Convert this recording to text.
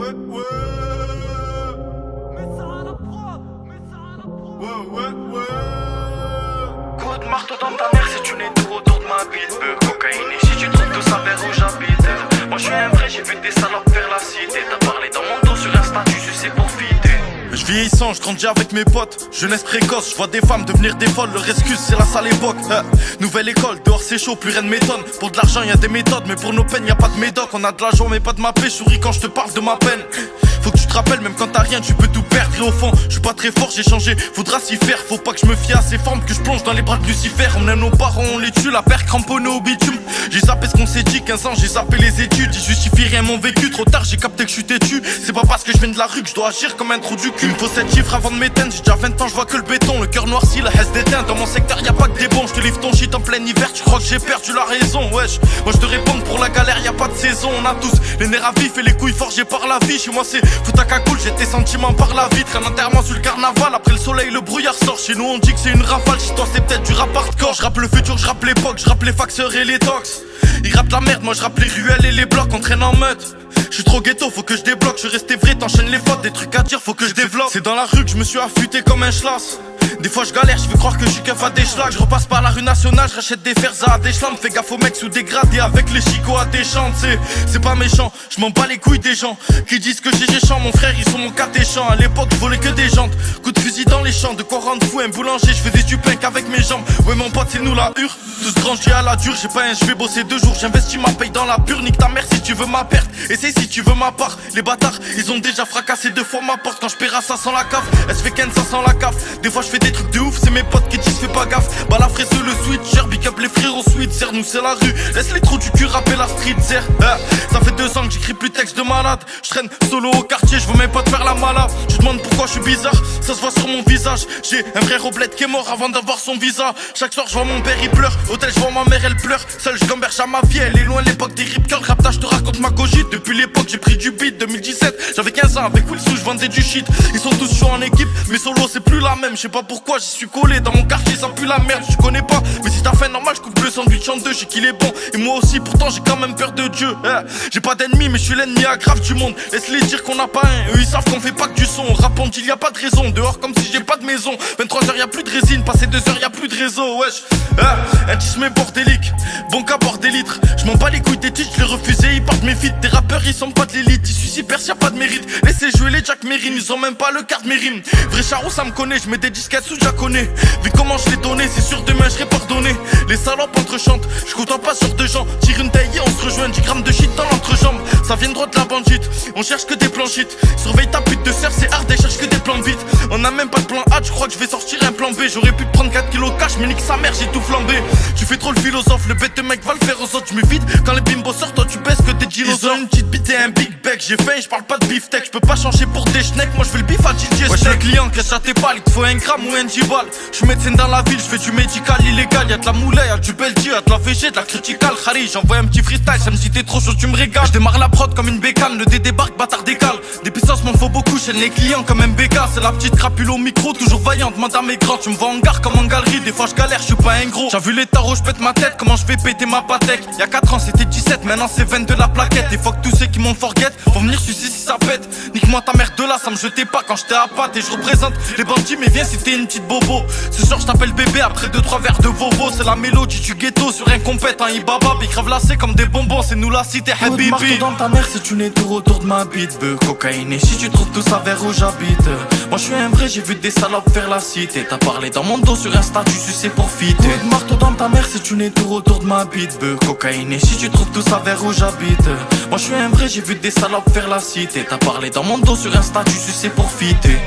ouais, ouais. Mets ça à la prod, mets ça à la prod. Ouais, ouais, ouais. Coup de marteau dans ta mère si tu n'es tout autour de ma bite. Cocaïne et si tu trouves tout ça vers où j'habite. Moi je suis un vrai, j'ai vu des salopes faire la cité. T'as parlé dans mon dos sur Insta, tu sais pour fitter. Je vieillissant, je grandis avec mes potes. Jeunesse précoce, je vois des femmes devenir des folles. Leur excuse c'est la sale époque. Nouvelle école, dehors c'est chaud, plus rien ne m'étonne. Pour de l'argent y'a des méthodes, mais pour nos peines y'a pas de médoc. On a de la joie mais pas de ma paix, je souris quand je te parle de ma peine. Faut que tu te rappelles, même quand t'as rien, tu peux tout perdre. Et au fond, je suis pas très fort, j'ai changé, faudra s'y faire. Faut pas que je me fie à ces formes, que je plonge dans les bras de Lucifer. On aime nos parents, on les tue, la paire cramponnée au bitume. J'ai zappé ce qu'on s'est dit, 15 ans, j'ai zappé les études. Ils justifient rien mon vécu, trop tard, j'ai capté que je suis têtu. C'est pas parce que je viens de la rue que je dois agir comme un trou du cul. Il me faut 7 chiffres avant de m'éteindre, j'ai déjà 20 ans, je vois que le béton. Le cœur noirci, la haisse d'éteint. Dans mon secteur, y a pas que des bons. Je te livre ton shit en plein hiver, tu crois que j'ai perdu la raison, wesh. Moi je te réponds pour la galère, y a pas de saison. On a tous les nerfs à vif et les couilles forgées par la vie. Chez moi c'est fout à cagoule, j'ai tes sentiments par la vitre. Un enterrement sur le carnaval, après le soleil le brouillard sort. Chez nous on dit que c'est une rafale, chez toi c'est peut-être du rap hardcore. Je rappe le futur, je rappe l'époque, je rappe les faxeurs et les tox. Ils rappent la merde, moi je rappe les ruelles et les blocs, on traîne en meute. Je suis trop ghetto, faut que je débloque, je suis resté vrai, t'enchaînes les fautes, des trucs à dire, faut que je développe. C'est dans la rue que je me suis affûté comme un schlass. Des fois je galère, je veux croire que je suis keuf à des schlags. Je repasse par la rue nationale, je rachète des ferzas à des chlandes. Fais gaffe aux mecs sous dégradés avec les chicots à des chantes. C'est pas méchant, je m'en bats les couilles des gens qui disent que j'ai géchant. Mon frère ils sont mon catéchant. À l'époque je volais que des jantes, coup de fusil dans les champs. De quoi rendre fou un boulanger, je faisais du pain qu'avec mes jambes. Ouais mon pote c'est nous la hure, tous grangés à la dure. J'ai pas un, je vais bosser 2 jours, j'investis ma paye dans la pure. Nique ta mère si tu veux ma perte, essaye si tu veux ma part. Les bâtards ils ont déjà fracassé 2 fois ma porte. Quand je paierai ça sans la cave, elle se fait qu'un ça sans la cave. Des fois je fais des trucs de ouf, c'est mes potes qui disent fais pas gaffe. Bah la fraise le switcher, big up les frères au Switzer. Nous c'est la rue, laisse les trous du cul rapper la street zer. Ça fait 2 ans que j'écris plus texte de malade. Je traîne solo au quartier, je veux mes potes faire la malade. Tu demandes pourquoi je suis bizarre, ça se voit sur mon visage. J'ai un vrai roblette qui est mort avant d'avoir son visa. Chaque soir je vois mon père il pleure, hôtel je vois ma mère elle pleure. Seul je gamberge à ma vie, elle est loin l'époque des rip curls. Rapta je te raconte ma cogite, depuis l'époque j'ai pris du beat. 2017, j'avais 15 ans avec Wilsou, je vendais du shit. Ils sont tous chauds en équipe, mais solo c'est plus la même. Je sais pas pourquoi j'y suis collé, dans mon quartier ça pue la merde. Je connais pas, mais si t'as fait normal je coupe le sandwich en 2. J'ai qu'il est bon, et moi aussi pourtant j'ai quand même peur de Dieu. J'ai pas d'ennemis mais je suis l'ennemi aggrave du monde. Laisse-les dire qu'on n'a pas un, eux ils savent qu'on fait pas que du son. Rappant il y a pas de raison, dehors comme si j'ai pas de maison. 23h y'a plus de résine, passé 2h y'a plus de réseau, wesh. Un tisme bordélique, bon cas bordélitre. Je m'en bats les couilles des titres, je les refusais, ils partent mes feats. Tes rappeurs ils sont pas de l'élite, ils suicident perse y'a pas de mérite. Laissez jouer les Jack Merrin, ils ont même pas le quart de mes rimes. Vrai charreau ça me connaît, je mets des disquettes sous jaconais. Vu comment je l'ai donné, c'est sûr demain je serai pardonné. Les salopes entrechantent, je côtoie pas sur 2 gens. Tire une taille et on se rejoint, 10 grammes de shit dans l'entrejambe. Ça vient droit de la bandite, on cherche que des planchites. Surveille ta pute de sœur, c'est hard et cherche que des plans vite. On a même pas de plan A, je crois que je vais sortir un plan B. J'aurais pu te prendre 4 kilos cash, mais nique sa mère, j'ai tout flambé. Tu fais trop le philosophe, le bête mec va le faire aux autres. Je me vide quand les bimbos sortent, toi tu baisses que des dinosaures. Ils ont une petite bite et un big bec, j'ai faim, je parle pas de beefsteak. Je peux pas changer pour des schnecks, moi je fais le bif à DJ. Wesh le client, cache à tes balles, il te faut 1 gramme ou un 10 balles. Je suis médecin dans la ville, je fais du médical illégal. Y'a de la moulée, y'a du belti, y'a de la VG, de la critical. Khari, j'envoie un petit freestyle, ça me si t'es trop chaud, tu me régales. Je démarre la prod comme une bécane, le dé débarque, bâtard décale. Des puissances m'en faut beaucoup, chaîne les clients comme un BK. C'est la petite crapule au micro, toujours vaillante, madame est grande. Tu me vois en gare comme en galerie, des fois je galère, je suis pas un gros. J'ai vu les tarots, je pète ma tête, comment je vais péter ma patek. Y'a 4 ans c'était 17, maintenant c'est 22 la plaquette. Et fuck tous ceux qui m'ont forget, vont venir sucer si ça pète. Nique-moi ta mère de là, ça me jetait pas quand j'étais à patte. Et je représente les bandits, mais viens si t'es une petite bobo. Ce soir je t'appelle bébé après 2-3 verres de Vovo. C'est la mélodie du ghetto sur un compète en Ibaba. Big grave lassé comme des bonbons, c'est nous la cité Habibi. Marteau dans ta mère si tu n'es tout autour de ma bite. Cocaïne et si tu trouves tout ça vers où j'habite. Moi je suis un vrai, j'ai vu des salopes faire la cité. T'as parlé dans mon dos sur Insta, tu suces pour fitter. Coup de marteau dans ta mère si tu n'es tout autour de ma bite. Cocaïne et si tu trouves tout ça vers où j'habite. Moi je suis un vrai, j'ai vu des salopes faire la cité. T'as parlé dans mon dos sur Insta, tu suces pour fitter.